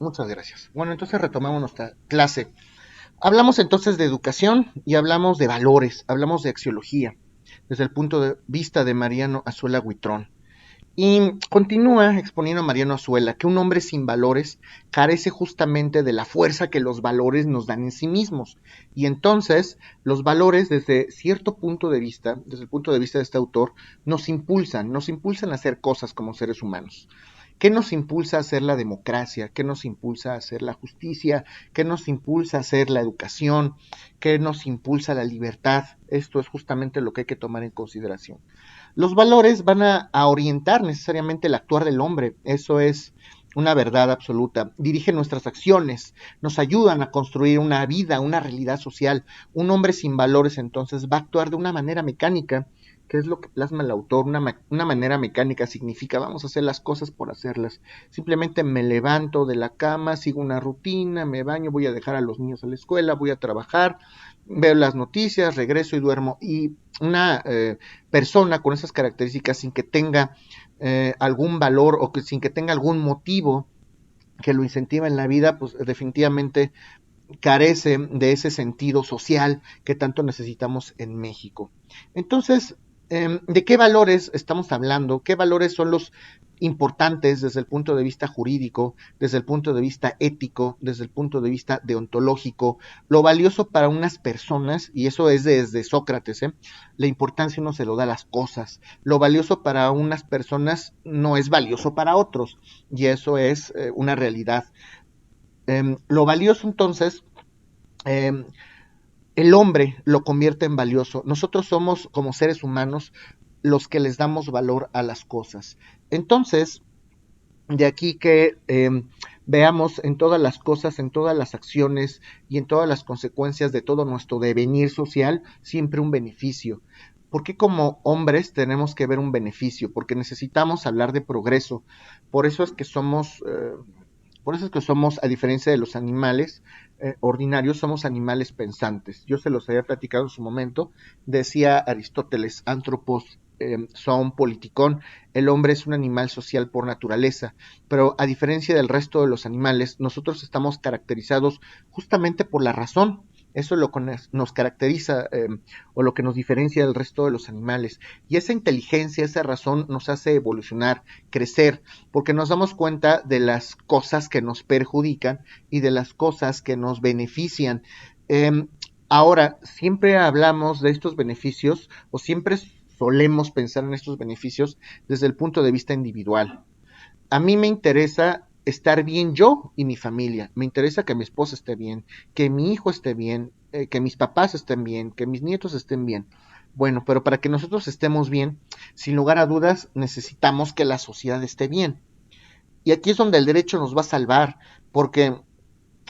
Muchas gracias. Bueno, entonces retomamos nuestra clase. Hablamos entonces de educación y hablamos de valores, hablamos de axiología, desde el punto de vista de Mariano Azuela Huitrón. Y continúa exponiendo Mariano Azuela que un hombre sin valores carece justamente de la fuerza que los valores nos dan en sí mismos. Y entonces los valores desde cierto punto de vista, desde el punto de vista de este autor, nos impulsan a hacer cosas como seres humanos. ¿Qué nos impulsa a hacer la democracia? ¿Qué nos impulsa a hacer la justicia? ¿Qué nos impulsa a hacer la educación? ¿Qué nos impulsa la libertad? Esto es justamente lo que hay que tomar en consideración. Los valores van a orientar necesariamente el actuar del hombre, eso es una verdad absoluta. Dirigen nuestras acciones, nos ayudan a construir una vida, una realidad social. Un hombre sin valores entonces va a actuar de una manera mecánica, que es lo que plasma el autor. Una manera mecánica significa vamos a hacer las cosas por hacerlas. Simplemente me levanto de la cama, sigo una rutina, me baño, voy a dejar a los niños a la escuela, voy a trabajar, veo las noticias, regreso y duermo. Y una persona con esas características sin que tenga algún valor o que sin que tenga algún motivo que lo incentiva en la vida, pues definitivamente carece de ese sentido social que tanto necesitamos en México. Entonces, ¿de qué valores estamos hablando? ¿Qué valores son los importantes desde el punto de vista jurídico, desde el punto de vista ético, desde el punto de vista deontológico? Lo valioso para unas personas, y eso es desde Sócrates, la importancia no se lo da a las cosas. Lo valioso para unas personas no es valioso para otros, y eso es una realidad. Lo valioso entonces eh, el hombre lo convierte en valioso. Nosotros somos como seres humanos los que les damos valor a las cosas. Entonces, de aquí que veamos en todas las cosas, en todas las acciones y en todas las consecuencias de todo nuestro devenir social, siempre un beneficio. ¿Por qué como hombres tenemos que ver un beneficio? Porque necesitamos hablar de progreso. Por eso es que somos por eso es que somos, a diferencia de los animales ordinarios, somos animales pensantes. Yo se los había platicado en su momento. Decía Aristóteles, antropos son politicón, el hombre es un animal social por naturaleza, pero a diferencia del resto de los animales, nosotros estamos caracterizados justamente por la razón. Eso es lo que nos caracteriza o lo que nos diferencia del resto de los animales. Y esa inteligencia, esa razón nos hace evolucionar, crecer, porque nos damos cuenta de las cosas que nos perjudican y de las cosas que nos benefician. Eh, Ahora, siempre hablamos de estos beneficios o siempre solemos pensar en estos beneficios desde el punto de vista individual. A mí me interesa estar bien yo y mi familia. Me interesa que mi esposa esté bien, que mi hijo esté bien, que mis papás estén bien, que mis nietos estén bien. Bueno, pero para que nosotros estemos bien, sin lugar a dudas, necesitamos que la sociedad esté bien. Y aquí es donde el derecho nos va a salvar, porque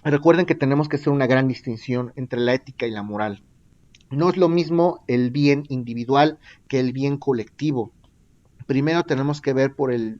recuerden que tenemos que hacer una gran distinción entre la ética y la moral. No es lo mismo el bien individual que el bien colectivo. Primero tenemos que ver por el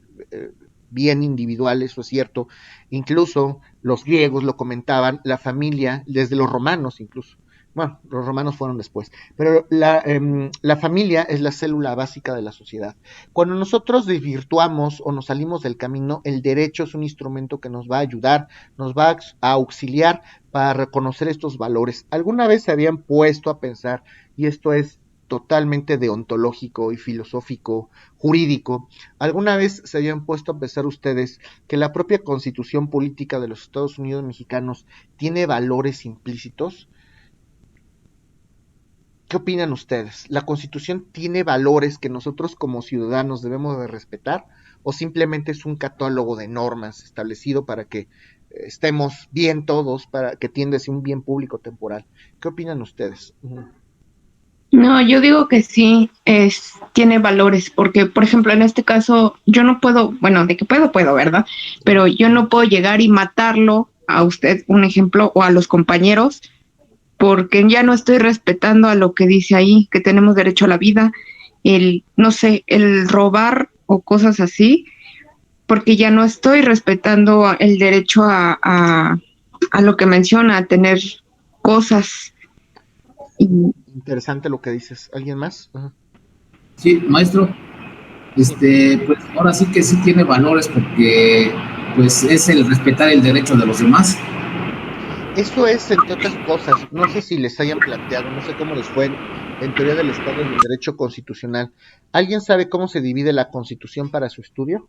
bien individual, eso es cierto. Incluso los griegos lo comentaban, la familia, desde los romanos incluso. Bueno, los romanos fueron después, pero la familia es la célula básica de la sociedad. Cuando nosotros desvirtuamos o nos salimos del camino, el derecho es un instrumento que nos va a ayudar, nos va a auxiliar para reconocer estos valores. ¿Alguna vez se habían puesto a pensar, y esto es totalmente deontológico y filosófico, jurídico, alguna vez se habían puesto a pensar ustedes que la propia constitución política de los Estados Unidos mexicanos tiene valores implícitos? ¿Qué opinan ustedes? ¿La constitución tiene valores que nosotros como ciudadanos debemos de respetar o simplemente es un catálogo de normas establecido para que estemos bien todos, para que tienda hacia un bien público temporal? ¿Qué opinan ustedes? No, yo digo que sí, tiene valores, porque, por ejemplo, en este caso, yo no puedo, bueno, de que puedo, ¿verdad? Pero yo no puedo llegar y matarlo a usted, un ejemplo, o a los compañeros, porque ya no estoy respetando a lo que dice ahí, que tenemos derecho a la vida, no sé, el robar o cosas así, porque ya no estoy respetando el derecho a lo que menciona, a tener cosas. Y Interesante lo que dices. ¿Alguien más? Ajá. Sí, maestro, Sí. pues ahora sí que sí tiene valores porque pues es el respetar el derecho de los demás. Eso es, entre otras cosas, no sé si les hayan planteado, no sé cómo les fue en teoría del Estado y del derecho constitucional. ¿Alguien sabe cómo se divide la Constitución para su estudio?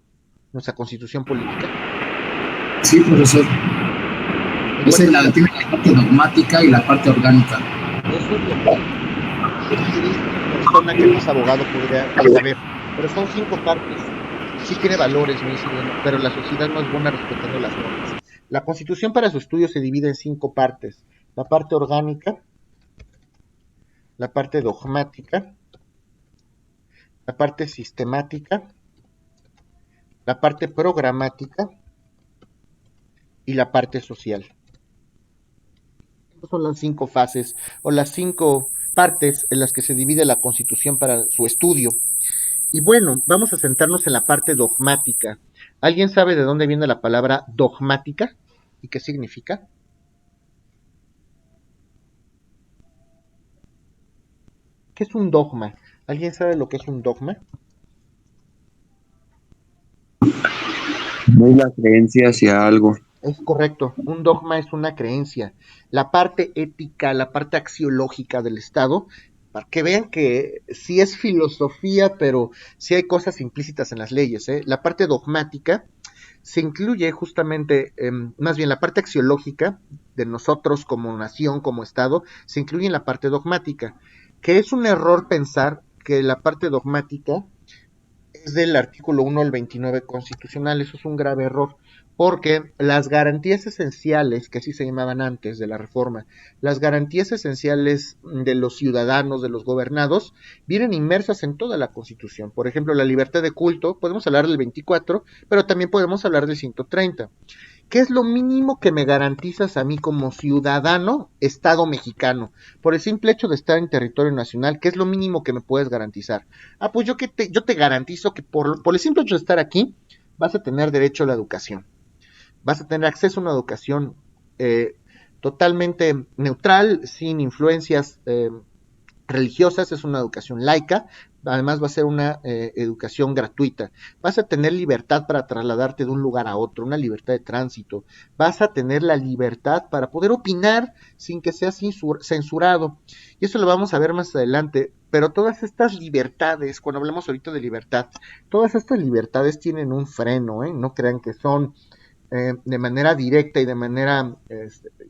Nuestra Constitución política. Sí, profesor. ¿Me Esa es cuentas tiene la parte dogmática y la parte orgánica. eso es lo que cualquier persona que no es abogado podría saber? Pero son 5 partes. Sí tiene valores, me dice, bueno, pero la sociedad no es buena respetando las normas. La Constitución para su estudio se divide en 5 partes. La parte orgánica, la parte dogmática, la parte sistemática, la parte programática y la parte social. Estas son las 5 fases o las 5 partes en las que se divide la Constitución para su estudio. Y bueno, vamos a centrarnos en la parte dogmática. ¿Alguien sabe de dónde viene la palabra dogmática y qué significa? ¿Qué es un dogma? ¿Alguien sabe lo que es un dogma? No es la creencia hacia algo. Es correcto, un dogma es una creencia. La parte ética, la parte axiológica del Estado, para que vean que sí es filosofía, pero sí hay cosas implícitas en las leyes. La parte dogmática se incluye justamente, más bien la parte axiológica de nosotros como nación, como Estado, se incluye en la parte dogmática, que es un error pensar que la parte dogmática es del artículo 1 al 29 constitucional. Eso es un grave error, porque las garantías esenciales, que así se llamaban antes de la reforma, las garantías esenciales de los ciudadanos, de los gobernados, vienen inmersas en toda la Constitución. Por ejemplo, la libertad de culto, podemos hablar del 24, pero también podemos hablar del 130. ¿Qué es lo mínimo que me garantizas a mí como ciudadano Estado mexicano? Por el simple hecho de estar en territorio nacional, ¿qué es lo mínimo que me puedes garantizar? Pues yo te garantizo que por el simple hecho de estar aquí, vas a tener derecho a la educación. Vas a tener acceso a una educación eh, totalmente neutral, sin influencias religiosas, es una educación laica, además va a ser una educación gratuita. Vas a tener libertad para trasladarte de un lugar a otro, una libertad de tránsito. Vas a tener la libertad para poder opinar sin que seas censurado. Y eso lo vamos a ver más adelante. Pero todas estas libertades, cuando hablamos ahorita de libertad, todas estas libertades tienen un freno, ¿eh? No crean que son de manera directa y de manera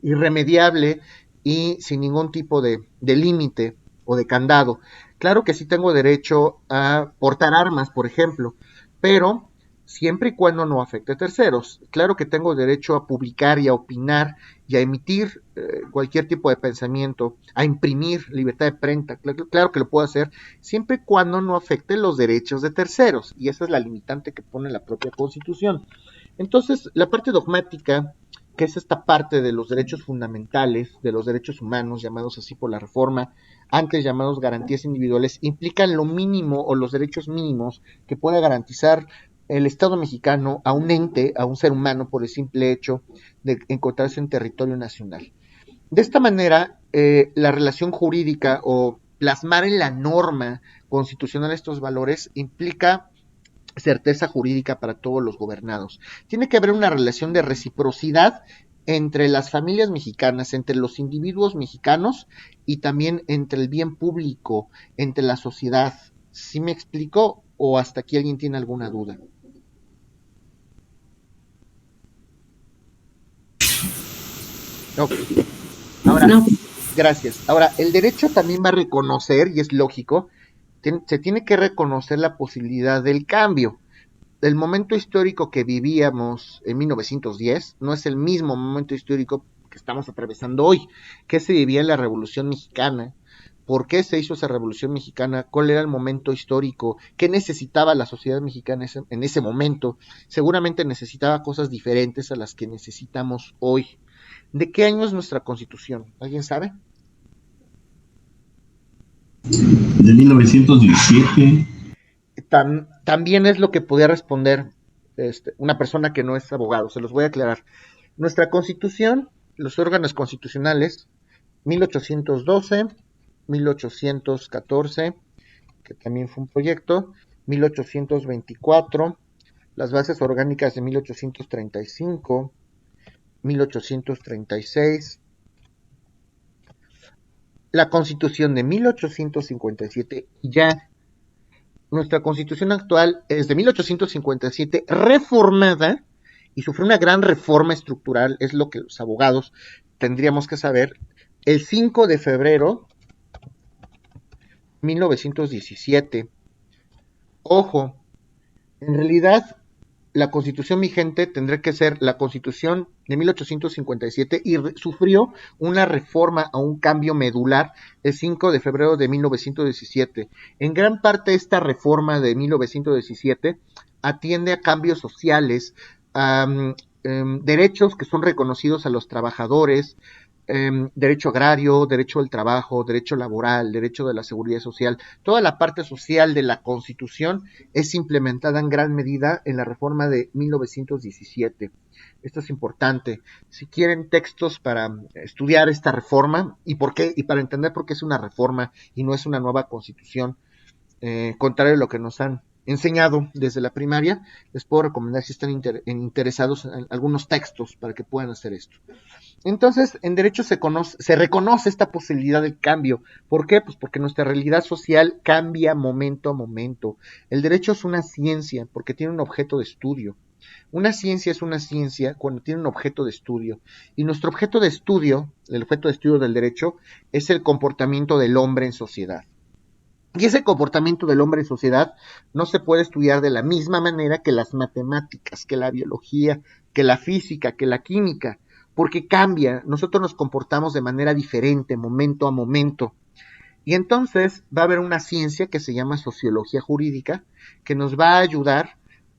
irremediable y sin ningún tipo de límite o de candado. Claro que sí tengo derecho a portar armas, por ejemplo, pero siempre y cuando no afecte a terceros. Claro que tengo derecho a publicar y a opinar y a emitir cualquier tipo de pensamiento, a imprimir libertad de prensa. Claro que lo puedo hacer siempre y cuando no afecte los derechos de terceros. Y esa es la limitante que pone la propia Constitución. Entonces, la parte dogmática, que es esta parte de los derechos fundamentales, de los derechos humanos, llamados así por la reforma, antes llamados garantías individuales, implican lo mínimo o los derechos mínimos que pueda garantizar el Estado mexicano a un ente, a un ser humano, por el simple hecho de encontrarse en territorio nacional. De esta manera, la relación jurídica o plasmar en la norma constitucional estos valores implica certeza jurídica para todos los gobernados. Tiene que haber una relación de reciprocidad entre las familias mexicanas, entre los individuos mexicanos y también entre el bien público, entre la sociedad. ¿Sí me explico o hasta aquí alguien tiene alguna duda? Ok, ahora, No, gracias. Ahora, el derecho también va a reconocer, y es lógico, se tiene que reconocer la posibilidad del cambio. El momento histórico que vivíamos en 1910 no es el mismo momento histórico que estamos atravesando hoy. ¿Qué se vivía en la Revolución Mexicana? ¿Por qué se hizo esa Revolución Mexicana? ¿Cuál era el momento histórico? ¿Qué necesitaba la sociedad mexicana en ese momento? Seguramente necesitaba cosas diferentes a las que necesitamos hoy. ¿De qué año es nuestra Constitución? ¿Alguien sabe? De 1917. También es lo que podía responder una persona que no es abogado. Se los voy a aclarar. Nuestra Constitución, los órganos constitucionales, 1812, 1814, que también fue un proyecto, 1824, las bases orgánicas de 1835, 1836, la Constitución de 1857, y ya nuestra Constitución actual es de 1857, reformada, y sufrió una gran reforma estructural, es lo que los abogados tendríamos que saber, el 5 de febrero de 1917. Ojo, en realidad la Constitución vigente tendría que ser la Constitución de 1857 y sufrió una reforma a un cambio medular el 5 de febrero de 1917. En gran parte esta reforma de 1917 atiende a cambios sociales, a derechos que son reconocidos a los trabajadores, derecho agrario, derecho al trabajo, derecho laboral, derecho de la seguridad social. Toda la parte social de la Constitución es implementada en gran medida en la reforma de 1917. Esto es importante. Si quieren textos para estudiar esta reforma y por qué, y para entender por qué es una reforma y no es una nueva Constitución, contrario a lo que nos han enseñado desde la primaria, les puedo recomendar si están interesados en algunos textos para que puedan hacer esto. Entonces, en derecho se reconoce esta posibilidad de cambio. ¿Por qué? Pues porque nuestra realidad social cambia momento a momento. El derecho es una ciencia porque tiene un objeto de estudio. Una ciencia es una ciencia cuando tiene un objeto de estudio. Y nuestro objeto de estudio, el objeto de estudio del derecho, es el comportamiento del hombre en sociedad. Y ese comportamiento del hombre en sociedad no se puede estudiar de la misma manera que las matemáticas, que la biología, que la física, que la química, porque cambia, nosotros nos comportamos de manera diferente, momento a momento. Y entonces va a haber una ciencia que se llama sociología jurídica, que nos va a ayudar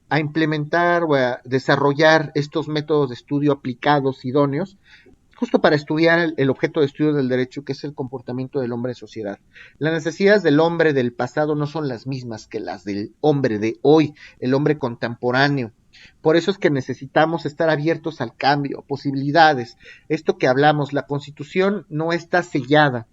a implementar o a desarrollar estos métodos de estudio aplicados, idóneos, justo para estudiar el objeto de estudio del derecho, que es el comportamiento del hombre en sociedad. Las necesidades del hombre del pasado no son las mismas que las del hombre de hoy, el hombre contemporáneo. Por eso es que necesitamos estar abiertos al cambio, posibilidades. Esto que hablamos, la Constitución no está sellada.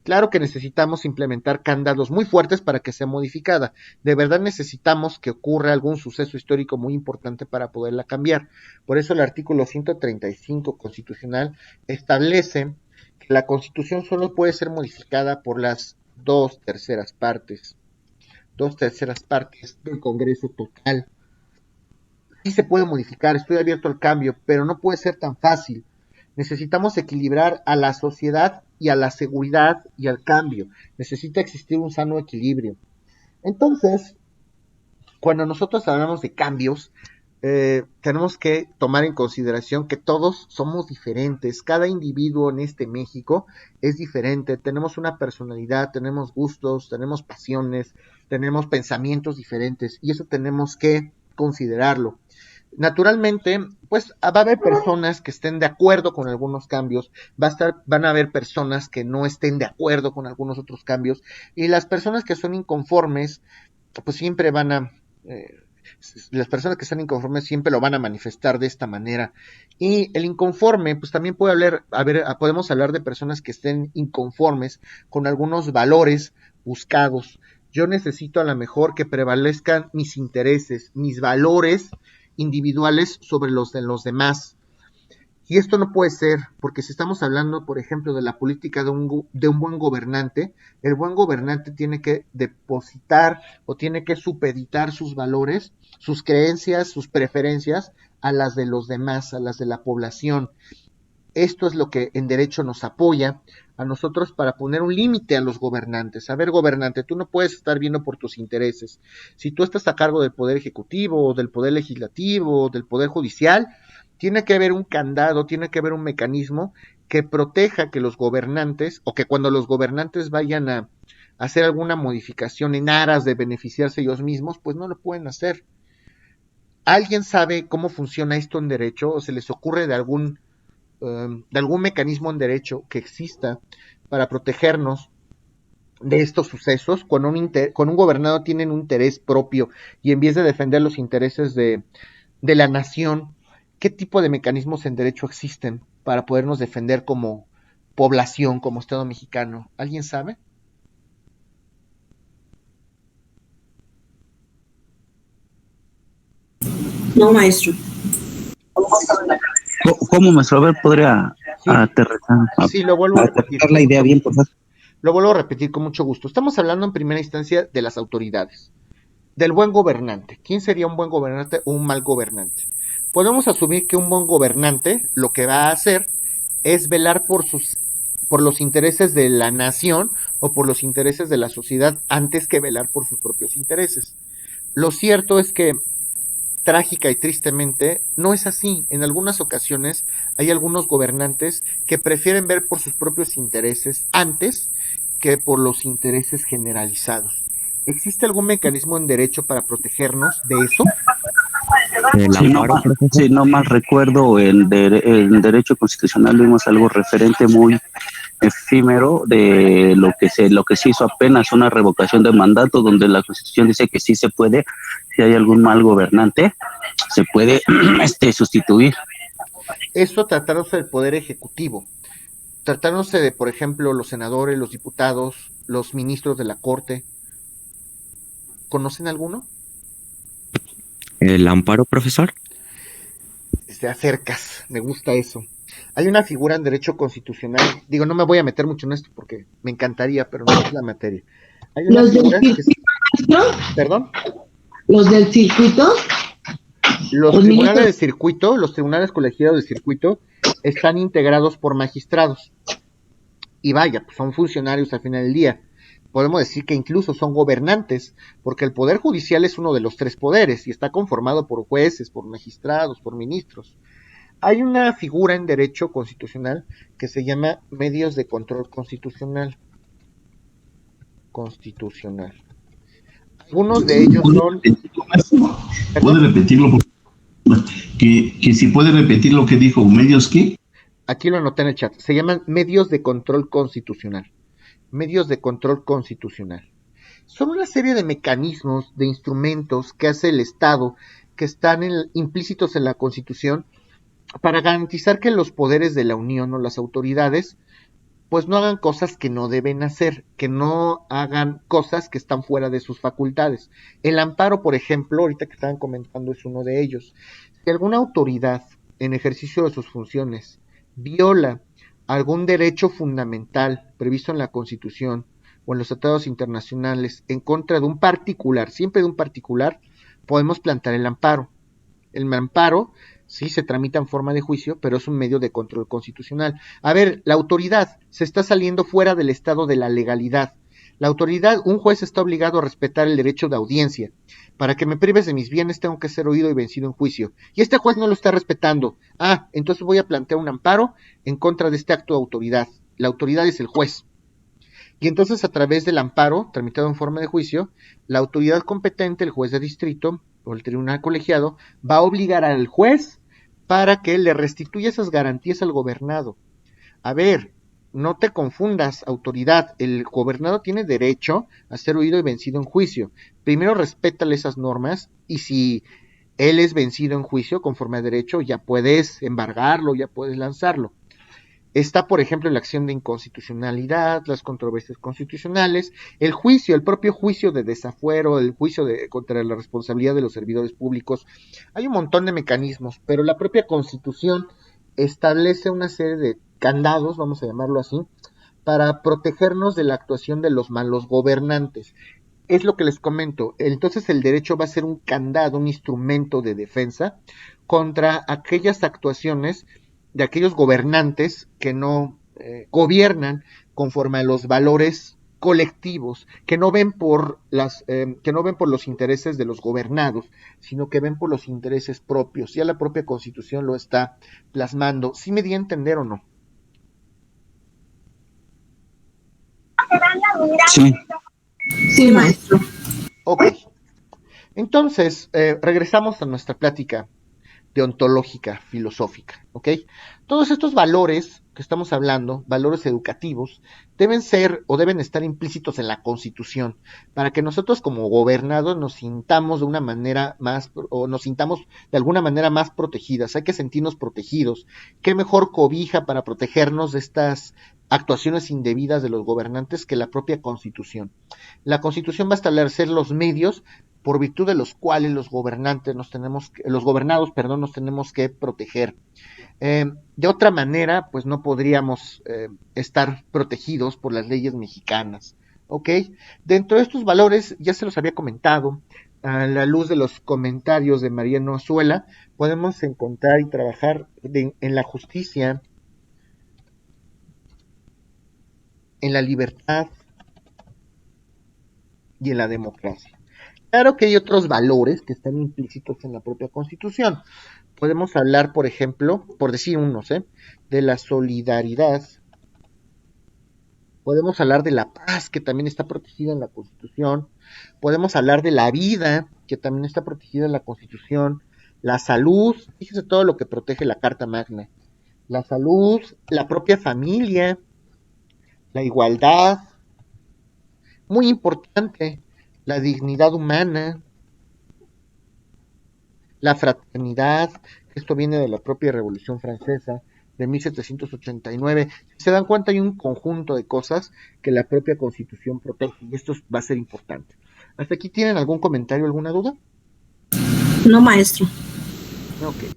Claro que necesitamos implementar candados muy fuertes para que sea modificada. De verdad necesitamos que ocurra algún suceso histórico muy importante para poderla cambiar. Por eso el artículo 135 constitucional establece que la Constitución solo puede ser modificada por las 2/3 partes. 2/3 partes del Congreso total. Sí se puede modificar, estoy abierto al cambio, pero no puede ser tan fácil. Necesitamos equilibrar a la sociedad y a la seguridad y al cambio. Necesita existir un sano equilibrio. Entonces, cuando nosotros hablamos de cambios, tenemos que tomar en consideración que todos somos diferentes. Cada individuo en este México es diferente. Tenemos una personalidad, tenemos gustos, tenemos pasiones, tenemos pensamientos diferentes y eso tenemos que considerarlo. Naturalmente, pues va a haber personas que estén de acuerdo con algunos cambios, van a haber personas que no estén de acuerdo con algunos otros cambios, y las personas que son inconformes, pues siempre las personas que están inconformes siempre lo van a manifestar de esta manera. Y el inconforme, pues también podemos hablar de personas que estén inconformes con algunos valores buscados. Yo necesito a lo mejor que prevalezcan mis intereses, mis valores individuales sobre los de los demás. Y esto no puede ser, porque si estamos hablando, por ejemplo, de la política de un buen gobernante, el buen gobernante tiene que depositar o tiene que supeditar sus valores, sus creencias, sus preferencias a las de los demás, a las de la población. Esto es lo que en derecho nos apoya a nosotros para poner un límite a los gobernantes. A ver, gobernante, tú no puedes estar viendo por tus intereses. Si tú estás a cargo del poder ejecutivo, del poder legislativo, del poder judicial, tiene que haber un candado, tiene que haber un mecanismo que proteja que los gobernantes, o que cuando los gobernantes vayan a hacer alguna modificación en aras de beneficiarse ellos mismos, pues no lo pueden hacer. ¿Alguien sabe cómo funciona esto en derecho o se les ocurre de algún mecanismo en derecho que exista para protegernos de estos sucesos? Cuando un gobernado tiene un interés propio y en vez de defender los intereses de la nación, ¿qué tipo de mecanismos en derecho existen para podernos defender como población, como Estado mexicano? ¿Alguien sabe? No, maestro. ¿Cómo, maestro? A ver, podría Sí, sí, lo vuelvo a repetir. aterrizar la idea bien, por favor. Lo vuelvo a repetir con mucho gusto. Estamos hablando en primera instancia de las autoridades, del buen gobernante. ¿Quién sería un buen gobernante o un mal gobernante? Podemos asumir que un buen gobernante lo que va a hacer es velar por los intereses de la nación o por los intereses de la sociedad antes que velar por sus propios intereses. Lo cierto es que trágica y tristemente no es así. En algunas ocasiones hay algunos gobernantes que prefieren ver por sus propios intereses antes que por los intereses generalizados. ¿Existe algún mecanismo en derecho para protegernos de eso? Si no mal recuerdo, en derecho constitucional vimos algo referente muy efímero de lo que se hizo apenas una revocación de mandato, donde la Constitución dice que sí se puede, si hay algún mal gobernante, se puede sustituir. Eso tratándose del Poder Ejecutivo. Tratándose de, por ejemplo, los senadores, los diputados, los ministros de la Corte. ¿Conocen alguno? ¿El amparo, profesor? Te acercas, me gusta eso. Hay una figura en derecho constitucional, digo, no me voy a meter mucho en esto porque me encantaría, pero no es la materia. Hay una ¿Los del figura que circuito? ¿Perdón? ¿Los del circuito? Los tribunales de circuito, los tribunales colegiados de circuito, están integrados por magistrados. Y vaya, pues son funcionarios al final del día. Podemos decir que incluso son gobernantes, porque el Poder Judicial es uno de los tres poderes y está conformado por jueces, por magistrados, por ministros. Hay una figura en derecho constitucional que se llama medios de control constitucional. Algunos de ellos son... ¿Puede repetirlo? Que si puede repetir lo que dijo, ¿medios qué? Aquí lo anoté en el chat. Se llaman medios de control constitucional. Medios de control constitucional. Son una serie de mecanismos, de instrumentos que hace el Estado, que están implícitos en la Constitución, para garantizar que los poderes de la Unión o las autoridades pues no hagan cosas que no deben hacer, que no hagan cosas que están fuera de sus facultades. El amparo, por ejemplo, ahorita que estaban comentando, es uno de ellos. Si alguna autoridad en ejercicio de sus funciones viola algún derecho fundamental previsto en la Constitución o en los tratados internacionales en contra de un particular, siempre de un particular, podemos plantear el amparo. El amparo sí se tramita en forma de juicio, pero es un medio de control constitucional. A ver, la autoridad se está saliendo fuera del estado de la legalidad. La autoridad, un juez está obligado a respetar el derecho de audiencia. Para que me prives de mis bienes tengo que ser oído y vencido en juicio. Y este juez no lo está respetando. Ah, entonces voy a plantear un amparo en contra de este acto de autoridad. La autoridad es el juez. Y entonces a través del amparo, tramitado en forma de juicio, la autoridad competente, el juez de distrito o el tribunal colegiado, va a obligar al juez para que le restituya esas garantías al gobernado. A ver, no te confundas, autoridad, el gobernado tiene derecho a ser oído y vencido en juicio. Primero respétale esas normas y si él es vencido en juicio conforme a derecho, ya puedes embargarlo, ya puedes lanzarlo. Está, por ejemplo, la acción de inconstitucionalidad, las controversias constitucionales, el juicio, el propio juicio de desafuero, el juicio contra la responsabilidad de los servidores públicos. Hay un montón de mecanismos, pero la propia Constitución establece una serie de candados, vamos a llamarlo así, para protegernos de la actuación de los malos gobernantes. Es lo que les comento. Entonces el derecho va a ser un candado, un instrumento de defensa contra aquellas actuaciones de aquellos gobernantes que no gobiernan conforme a los valores colectivos, que no ven por los intereses de los gobernados, sino que ven por los intereses propios. Ya la propia Constitución lo está plasmando. ¿Sí me di a entender o no? Sí. Sí, maestro. Ok. Entonces, regresamos a nuestra plática deontológica, filosófica, ¿ok? Todos estos valores que estamos hablando, valores educativos, deben ser o deben estar implícitos en la Constitución, para que nosotros como gobernados nos sintamos de una manera más, o nos sintamos de alguna manera más protegidas. Hay que sentirnos protegidos. ¿Qué mejor cobija para protegernos de estas actuaciones indebidas de los gobernantes que la propia Constitución? La Constitución va a establecer los medios por virtud de los cuales los gobernantes los gobernados, perdón, nos tenemos que proteger. De otra manera, pues no podríamos estar protegidos por las leyes mexicanas. ¿Ok? Dentro de estos valores, ya se los había comentado, a la luz de los comentarios de Mariano Azuela, podemos encontrar y trabajar en la justicia, en la libertad y en la democracia. Claro que hay otros valores que están implícitos en la propia Constitución. Podemos hablar, por ejemplo, por decir unos, de la solidaridad. Podemos hablar de la paz, que también está protegida en la Constitución. Podemos hablar de la vida, que también está protegida en la Constitución. La salud, fíjese todo lo que protege la Carta Magna. La salud, la propia familia, la igualdad, muy importante, la dignidad humana, la fraternidad, esto viene de la propia Revolución Francesa de 1789. Si se dan cuenta, hay un conjunto de cosas que la propia Constitución protege, y esto va a ser importante. ¿Hasta aquí tienen algún comentario, alguna duda? No, maestro. Ok.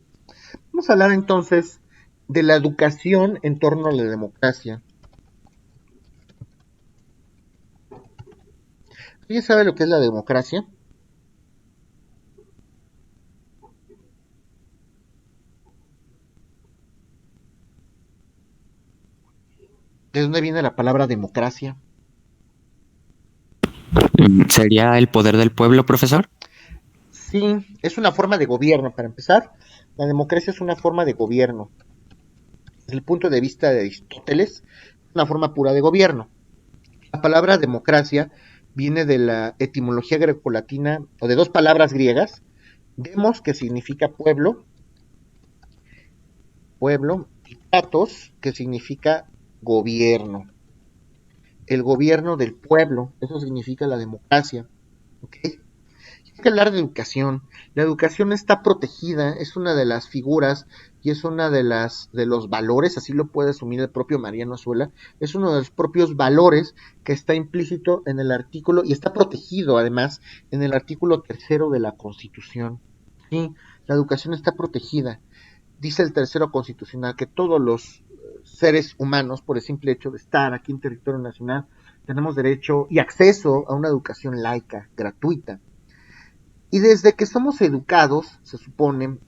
Vamos a hablar entonces de la educación en torno a la democracia. ¿Alguien sabe lo que es la democracia? ¿De dónde viene la palabra democracia? ¿Sería el poder del pueblo, profesor? Sí, es una forma de gobierno, para empezar. La democracia es una forma de gobierno. Desde el punto de vista de Aristóteles, es una forma pura de gobierno. La palabra democracia viene de la etimología grecolatina, o de dos palabras griegas, demos, que significa pueblo, y kratos, que significa gobierno. El gobierno del pueblo, eso significa la democracia. ¿Ok? Hay que hablar de educación. La educación está protegida, es una de las figuras y es una de los valores, así lo puede asumir el propio Mariano Azuela, es uno de los propios valores que está implícito en el artículo y está protegido además en el artículo 3 de la Constitución. Sí, la educación está protegida. Dice el 3 constitucional que todos los seres humanos, por el simple hecho de estar aquí en territorio nacional, tenemos derecho y acceso a una educación laica, gratuita. Y desde que somos educados, se supone,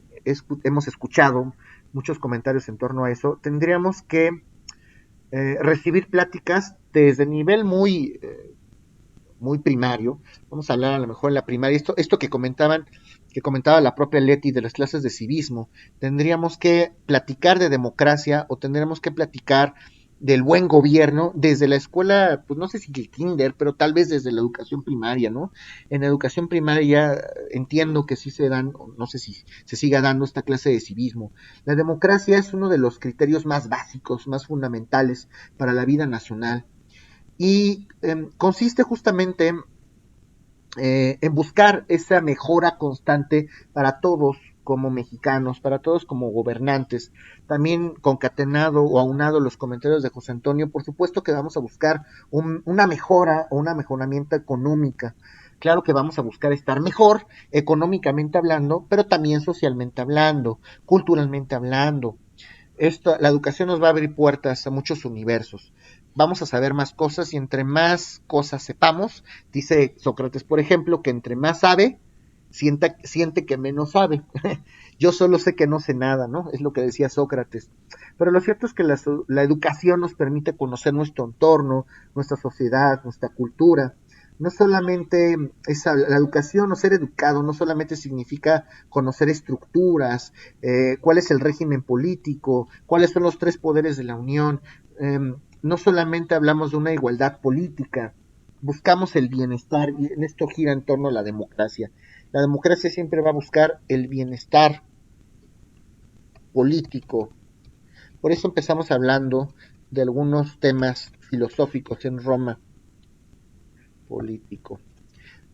hemos escuchado muchos comentarios en torno a eso, tendríamos que recibir pláticas desde nivel muy primario. Vamos a hablar a lo mejor en la primaria, esto que comentaba la propia Leti de las clases de civismo, tendríamos que platicar de democracia o tendríamos que platicar del buen gobierno desde la escuela, pues no sé si el kinder, pero tal vez desde la educación primaria, ¿no? En la educación primaria entiendo que sí se dan, no sé si se siga dando esta clase de civismo. La democracia es uno de los criterios más básicos, más fundamentales para la vida nacional y consiste justamente en buscar esa mejora constante para todos como mexicanos, para todos como gobernantes. También concatenado o aunado los comentarios de José Antonio, por supuesto que vamos a buscar una mejora o una mejoramiento económica. Claro que vamos a buscar estar mejor económicamente hablando, pero también socialmente hablando, culturalmente hablando. La educación nos va a abrir puertas a muchos universos. Vamos a saber más cosas y entre más cosas sepamos, dice Sócrates, por ejemplo, que entre más sabe, siente que menos sabe. Yo solo sé que no sé nada, ¿no? Es lo que decía Sócrates. Pero lo cierto es que la educación nos permite conocer nuestro entorno, nuestra sociedad, nuestra cultura. No solamente la educación o ser educado no solamente significa conocer estructuras, cuál es el régimen político, cuáles son los tres poderes de la Unión. No solamente hablamos de una igualdad política, buscamos el bienestar y en esto gira en torno a la democracia. La democracia siempre va a buscar el bienestar político. Por eso empezamos hablando de algunos temas filosóficos en Roma. Político.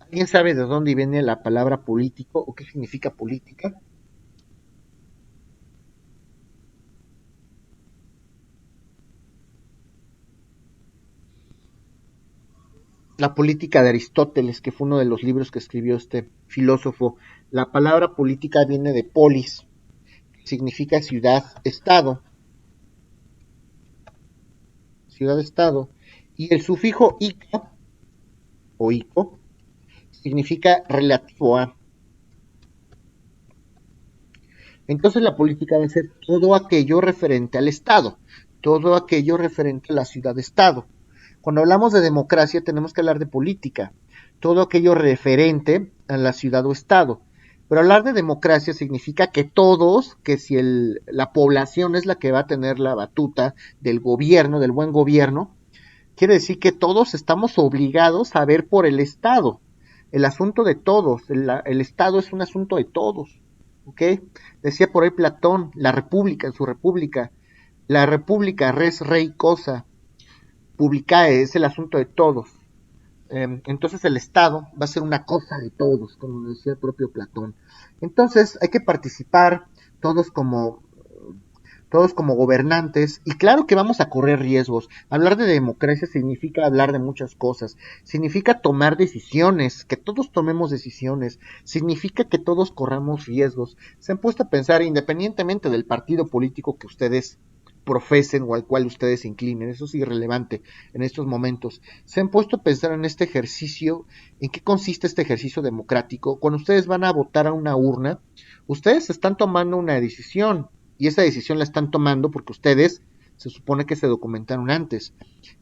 ¿Alguien sabe de dónde viene la palabra político o qué significa política? La política de Aristóteles, que fue uno de los libros que escribió este filósofo. La palabra política viene de polis, que significa ciudad-estado. Ciudad-estado. Y el sufijo ica, o ico, significa relativo a. Entonces la política va a ser todo aquello referente al Estado, todo aquello referente a la ciudad-estado. Cuando hablamos de democracia tenemos que hablar de política, todo aquello referente a la ciudad o Estado. Pero hablar de democracia significa que todos, que si la población es la que va a tener la batuta del gobierno, del buen gobierno, quiere decir que todos estamos obligados a ver por el Estado, el asunto de todos, el Estado es un asunto de todos. ¿Okay? Decía por ahí Platón, la república, en su república, la república, res, rey, cosa, publicae, es el asunto de todos. Entonces el Estado va a ser una cosa de todos, como decía el propio Platón. Entonces hay que participar todos como gobernantes, y claro que vamos a correr riesgos. Hablar de democracia significa hablar de muchas cosas, significa tomar decisiones, que todos tomemos decisiones, significa que todos corramos riesgos. Se han puesto a pensar, independientemente del partido político que ustedes profesen o al cual ustedes se inclinen, eso es irrelevante en estos momentos, se han puesto a pensar en este ejercicio, en qué consiste este ejercicio democrático. Cuando ustedes van a votar a una urna, ustedes están tomando una decisión, y esa decisión la están tomando porque ustedes se supone que se documentaron antes.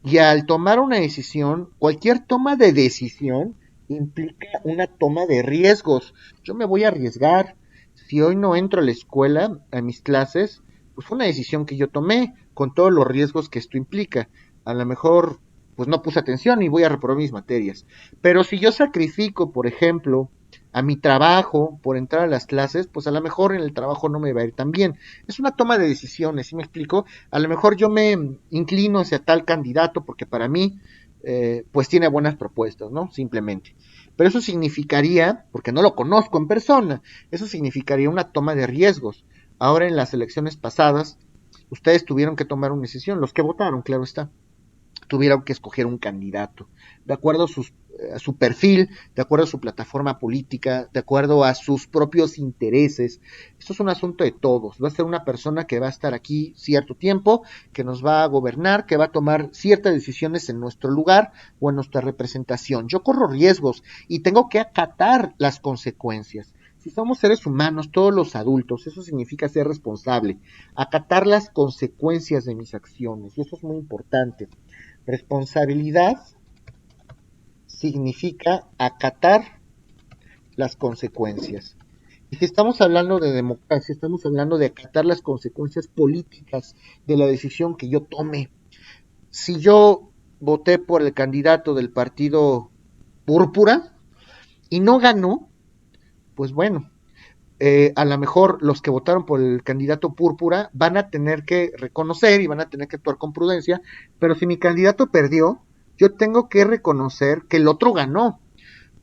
Y al tomar una decisión, cualquier toma de decisión implica una toma de riesgos. Yo me voy a arriesgar. Si hoy no entro a la escuela, a mis clases, pues fue una decisión que yo tomé, con todos los riesgos que esto implica. A lo mejor, pues no puse atención y voy a reprobar mis materias. Pero si yo sacrifico, por ejemplo, a mi trabajo por entrar a las clases, pues a lo mejor en el trabajo no me va a ir tan bien. Es una toma de decisiones, ¿sí me explico? A lo mejor yo me inclino hacia tal candidato porque para mí pues tiene buenas propuestas, ¿no? Simplemente. Pero eso significaría, porque no lo conozco en persona, eso significaría una toma de riesgos. Ahora en las elecciones pasadas, ustedes tuvieron que tomar una decisión, los que votaron, claro está, tuvieron que escoger un candidato, de acuerdo a su perfil, de acuerdo a su plataforma política, de acuerdo a sus propios intereses. Esto es un asunto de todos. Va a ser una persona que va a estar aquí cierto tiempo, que nos va a gobernar, que va a tomar ciertas decisiones en nuestro lugar o en nuestra representación. Yo corro riesgos y tengo que acatar las consecuencias. Si somos seres humanos, todos los adultos, eso significa ser responsable, acatar las consecuencias de mis acciones, y eso es muy importante. Responsabilidad significa acatar las consecuencias. Y si estamos hablando de democracia, estamos hablando de acatar las consecuencias políticas de la decisión que yo tome. Si yo voté por el candidato del partido Púrpura y no ganó, pues bueno, a lo mejor los que votaron por el candidato Púrpura van a tener que reconocer y van a tener que actuar con prudencia, pero si mi candidato perdió, yo tengo que reconocer que el otro ganó.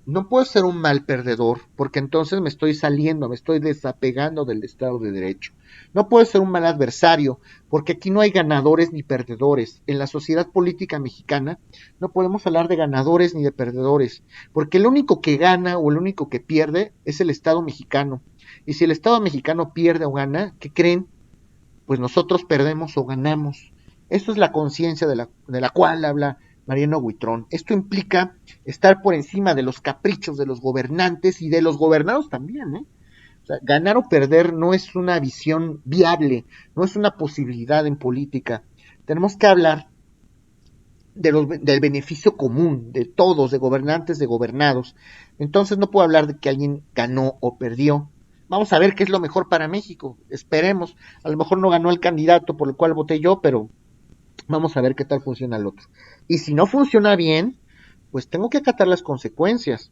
No puedo ser un mal perdedor, porque entonces me estoy saliendo, me estoy desapegando del Estado de Derecho. No puedo ser un mal adversario, porque aquí no hay ganadores ni perdedores. En la sociedad política mexicana no podemos hablar de ganadores ni de perdedores, porque el único que gana o el único que pierde es el Estado mexicano. Y si el Estado mexicano pierde o gana, ¿qué creen? Pues nosotros perdemos o ganamos. Eso es la conciencia de la cual habla Mariano Huitrón. Esto implica estar por encima de los caprichos de los gobernantes y de los gobernados también, ¿eh? O sea, ganar o perder no es una visión viable, no es una posibilidad en política. Tenemos que hablar del beneficio común, de todos, de gobernantes, de gobernados. Entonces no puedo hablar de que alguien ganó o perdió. Vamos a ver qué es lo mejor para México. Esperemos. A lo mejor no ganó el candidato por el cual voté yo, pero vamos a ver qué tal funciona el otro. Y si no funciona bien, pues tengo que acatar las consecuencias.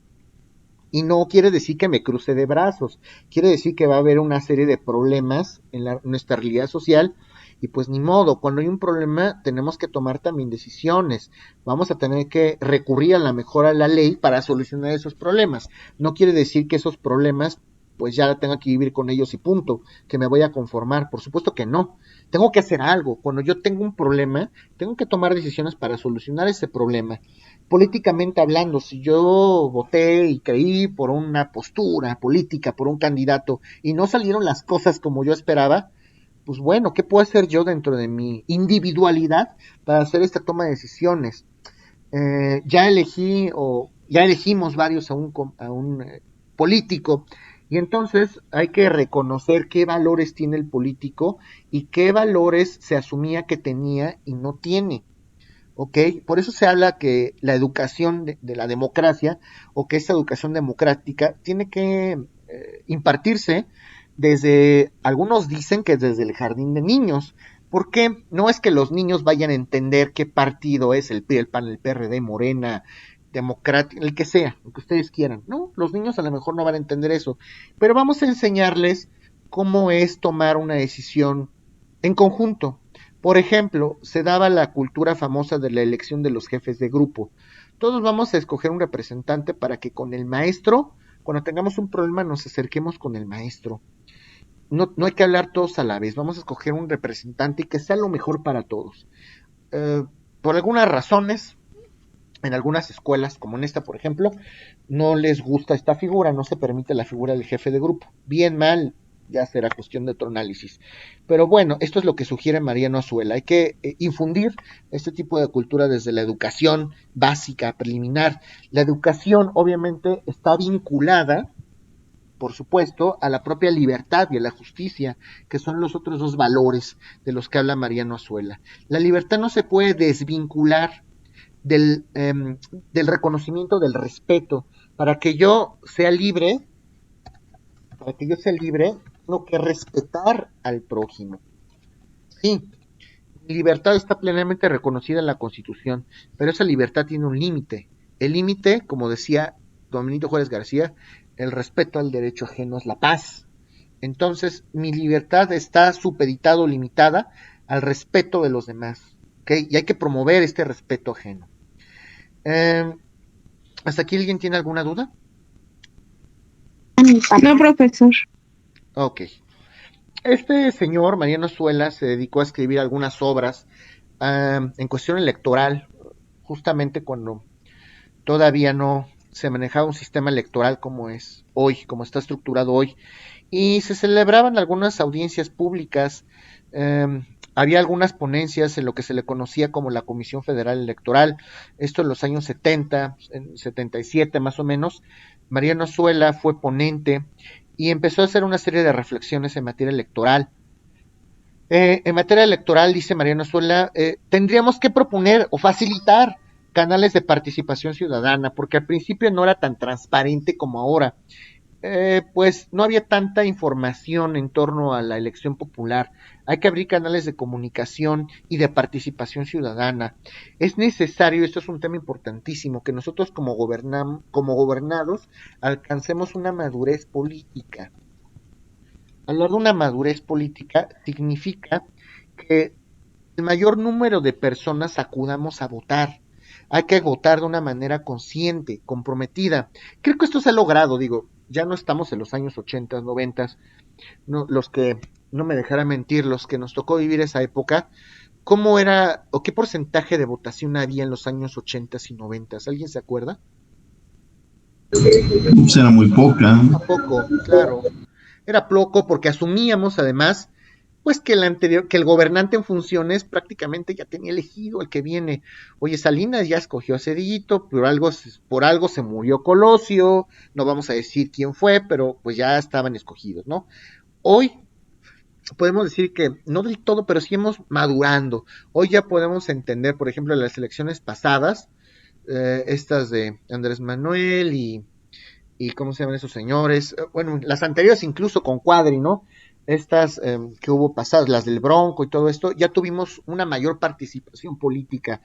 Y no quiere decir que me cruce de brazos. Quiere decir que va a haber una serie de problemas en nuestra realidad social. Y pues ni modo, cuando hay un problema tenemos que tomar también decisiones. Vamos a tener que recurrir a la mejora de la ley para solucionar esos problemas. No quiere decir que esos problemas pues ya tengo que vivir con ellos y punto, que me voy a conformar. Por supuesto que no. Tengo que hacer algo. Cuando yo tengo un problema, tengo que tomar decisiones para solucionar ese problema. Políticamente hablando, si yo voté y creí por una postura política, por un candidato, y no salieron las cosas como yo esperaba, pues bueno, ¿qué puedo hacer yo dentro de mi individualidad para hacer esta toma de decisiones? Ya elegimos varios a un político, y entonces hay que reconocer qué valores tiene el político y qué valores se asumía que tenía y no tiene. ¿Ok? Por eso se habla que la educación de la democracia, o que esta educación democrática tiene que impartirse desde, algunos dicen que desde el jardín de niños, porque no es que los niños vayan a entender qué partido es el PRI, el PAN, el PRD, Morena, Democrático, el que sea, el que ustedes quieran, ¿no? Los niños a lo mejor no van a entender eso, pero vamos a enseñarles cómo es tomar una decisión en conjunto. Por ejemplo, se daba la cultura famosa de la elección de los jefes de grupo. Todos vamos a escoger un representante para que con el maestro, cuando tengamos un problema, nos acerquemos con el maestro. No hay que hablar todos a la vez, vamos a escoger un representante y que sea lo mejor para todos. Por algunas razones, en algunas escuelas, como en esta por ejemplo, no les gusta esta figura, no se permite la figura del jefe de grupo. Bien, mal, ya será cuestión de otro análisis. Pero bueno, esto es lo que sugiere Mariano Azuela. Hay que infundir este tipo de cultura desde la educación básica, preliminar. La educación obviamente está vinculada, por supuesto, a la propia libertad y a la justicia, que son los otros dos valores de los que habla Mariano Azuela. La libertad no se puede desvincular del reconocimiento del respeto. Para que yo sea libre, tengo que respetar al prójimo. Sí, mi libertad está plenamente reconocida en la Constitución, pero esa libertad tiene un límite. El límite, como decía don Benito Juárez García, el respeto al derecho ajeno es la paz. Entonces, mi libertad está supeditada o limitada al respeto de los demás, ¿okay? Y hay que promover este respeto ajeno. ¿Hasta aquí alguien tiene alguna duda? No, profesor. Ok. Este señor, Mariano Azuela, se dedicó a escribir algunas obras en cuestión electoral, justamente cuando todavía no se manejaba un sistema electoral como es hoy, como está estructurado hoy, y se celebraban algunas audiencias públicas, había algunas ponencias en lo que se le conocía como la Comisión Federal Electoral, esto en los años 70, en 77 más o menos. Mariano Azuela fue ponente y empezó a hacer una serie de reflexiones en materia electoral. En materia electoral, dice Mariano Azuela, tendríamos que proponer o facilitar canales de participación ciudadana, porque al principio no era tan transparente como ahora. Pues no había tanta información en torno a la elección popular. Hay que abrir canales de comunicación y de participación ciudadana. Es necesario, esto es un tema importantísimo, que nosotros como gobernados alcancemos una madurez política. Hablar de una madurez política significa que el mayor número de personas acudamos a votar. Hay que votar de una manera consciente, comprometida. Creo que esto se ha logrado, digo, ya no estamos en los años 80, 90, no, los que, no me dejará mentir, los que nos tocó vivir esa época, ¿cómo era o qué porcentaje de votación había en los años 80 y 90? ¿Alguien se acuerda? Pues era muy poca. Poco, claro. Era poco porque asumíamos además pues que el gobernante en funciones prácticamente ya tenía elegido el que viene. Oye, Salinas ya escogió a Cedillito, por algo se murió Colosio, no vamos a decir quién fue, pero pues ya estaban escogidos, ¿no? Hoy podemos decir que no del todo, pero sí hemos madurando. Hoy ya podemos entender, por ejemplo, las elecciones pasadas, estas de Andrés Manuel y ¿cómo se llaman esos señores? Bueno, las anteriores incluso con Cuadri, ¿no? Estas que hubo pasadas, las del Bronco y todo esto, ya tuvimos una mayor participación política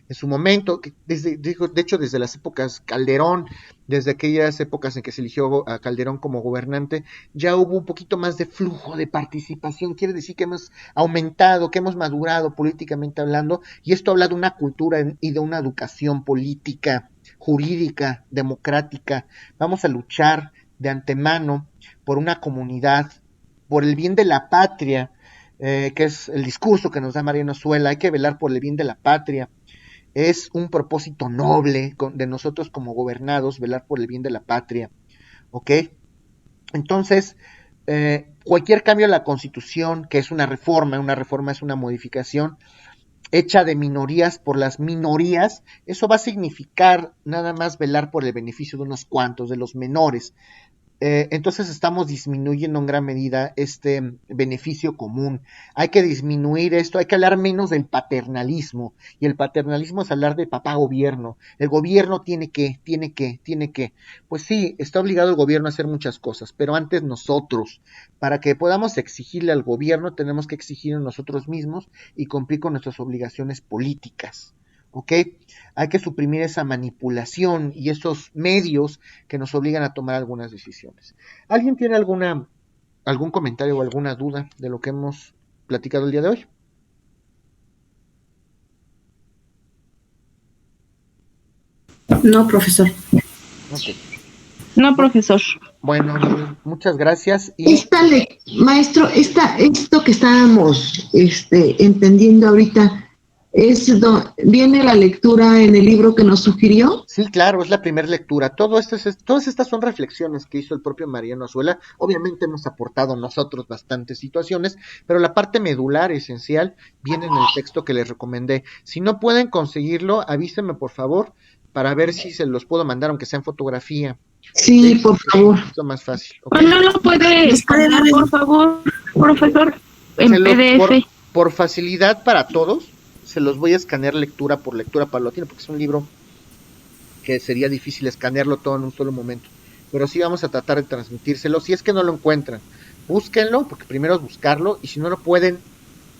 en su momento, de hecho desde las épocas Calderón, desde aquellas épocas en que se eligió a Calderón como gobernante, ya hubo un poquito más de flujo de participación, quiere decir que hemos aumentado, que hemos madurado políticamente hablando, y esto habla de una cultura y de una educación política, jurídica, democrática. Vamos a luchar de antemano por una comunidad, por el bien de la patria, que es el discurso que nos da Mariano Azuela, hay que velar por el bien de la patria, es un propósito noble de nosotros como gobernados, velar por el bien de la patria, ¿ok? Entonces, cualquier cambio a la Constitución, que es una reforma es una modificación hecha de minorías por las minorías, eso va a significar nada más velar por el beneficio de unos cuantos, de los menores. Entonces estamos disminuyendo en gran medida este beneficio común. Hay que disminuir esto, hay que hablar menos del paternalismo, y el paternalismo es hablar de papá gobierno. El gobierno tiene que. Pues sí, está obligado el gobierno a hacer muchas cosas, pero antes nosotros, para que podamos exigirle al gobierno, tenemos que exigirnos nosotros mismos y cumplir con nuestras obligaciones políticas. ¿Ok? Hay que suprimir esa manipulación y esos medios que nos obligan a tomar algunas decisiones. ¿Alguien tiene algún comentario o alguna duda de lo que hemos platicado el día de hoy? No, profesor. Okay. No, profesor. Bueno, muchas gracias. Y Maestro, esto que estábamos entendiendo ahorita, ¿viene la lectura en el libro que nos sugirió? sí, claro, es la primera lectura. Todas estas son reflexiones que hizo el propio Mariano Azuela. Obviamente hemos aportado nosotros bastantes situaciones, pero la parte medular, esencial, viene en el texto que les recomendé. Si no pueden conseguirlo, avísenme por favor, para ver si se los puedo mandar, aunque sea en fotografía. Sí, por favor. Es más fácil. ¿Okay? ¿No lo puede escanear, por favor, profesor, en PDF? Por facilidad para todos, se los voy a escanear lectura por lectura paulatina, porque es un libro que sería difícil escanearlo todo en un solo momento. Pero sí vamos a tratar de transmitírselo. Si es que no lo encuentran, búsquenlo, porque primero es buscarlo, y si no lo pueden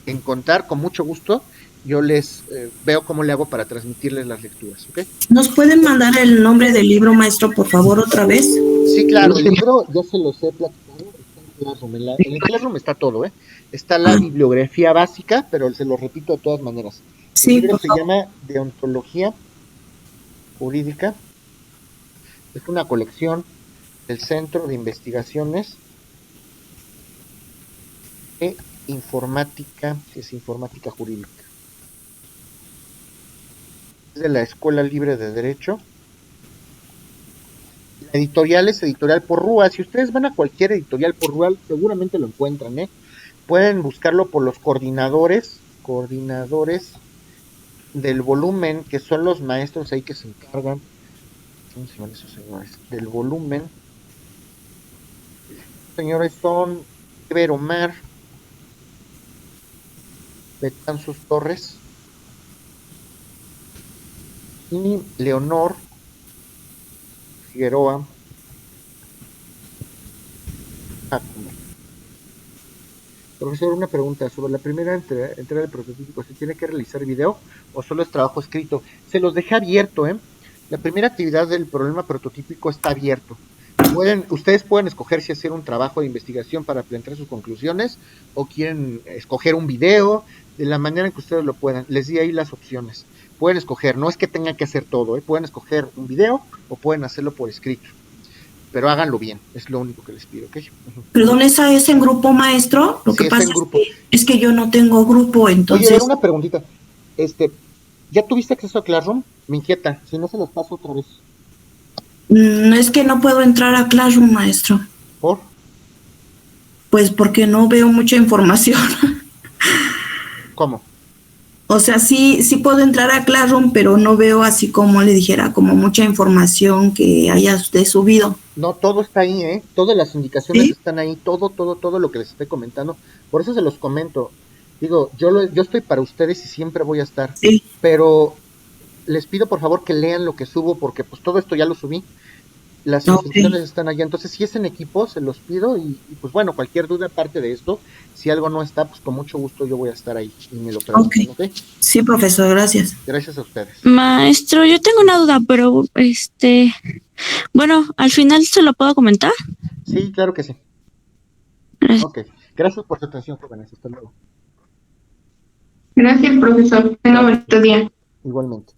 encontrar, con mucho gusto, yo les veo cómo le hago para transmitirles las lecturas, ¿ok? ¿Nos pueden mandar el nombre del libro, maestro, por favor, otra vez? Sí, claro, el libro ya se los he platicado, está en Classroom. En el Classroom está todo, Está la bibliografía básica, pero se lo repito de todas maneras. Sí, El libro se llama Deontología Jurídica. Es una colección del Centro de Investigaciones de Informática, es informática jurídica. De la Escuela Libre de Derecho. La editorial es Editorial Porrúa. Si ustedes van a cualquier editorial Porrúa, seguramente lo encuentran, Pueden buscarlo por los coordinadores del volumen, que son los maestros ahí que se encargan. ¿Cómo se llaman esos señores? Del volumen. Los señores son Eber Omar, Betanzos Torres y Leonor Figueroa Jácome. Profesor, una pregunta sobre la primera entrega del prototipo. ¿Se tiene que realizar video o solo es trabajo escrito? Se los dejé abierto, La primera actividad del problema prototípico está abierto. Ustedes pueden escoger si hacer un trabajo de investigación para plantear sus conclusiones o quieren escoger un video, de la manera en que ustedes lo puedan. Les di ahí las opciones. Pueden escoger, no es que tengan que hacer todo, pueden escoger un video o pueden hacerlo por escrito. Pero háganlo bien, es lo único que les pido, ¿ok? Perdón, ¿esa es en grupo, maestro? Lo Sí, que pasa grupo. es que yo no tengo grupo, entonces... Oye, una preguntita. ¿Ya tuviste acceso a Classroom? Me inquieta, si no se los paso otra vez. Es que no puedo entrar a Classroom, maestro. ¿Por? Pues porque no veo mucha información. ¿Cómo? O sea, sí puedo entrar a Classroom, pero no veo así como le dijera, como mucha información que haya usted subido. No, todo está ahí, Todas las indicaciones ¿Sí? están ahí, todo lo que les estoy comentando. Por eso se los comento. Digo, yo estoy para ustedes y siempre voy a estar. Sí. Pero les pido por favor que lean lo que subo, porque pues todo esto ya lo subí. Las instrucciones están allá, entonces si es en equipo, se los pido y pues bueno, cualquier duda aparte de esto, si algo no está, pues con mucho gusto yo voy a estar ahí y me lo preguntan, ¿ok? Sí, profesor, gracias. Gracias a ustedes. Maestro, yo tengo una duda, pero bueno, al final se lo puedo comentar. Sí, claro que sí. Gracias. Ok, gracias por su atención, jóvenes, hasta luego. Gracias, profesor. Tenga bonito día. Igualmente.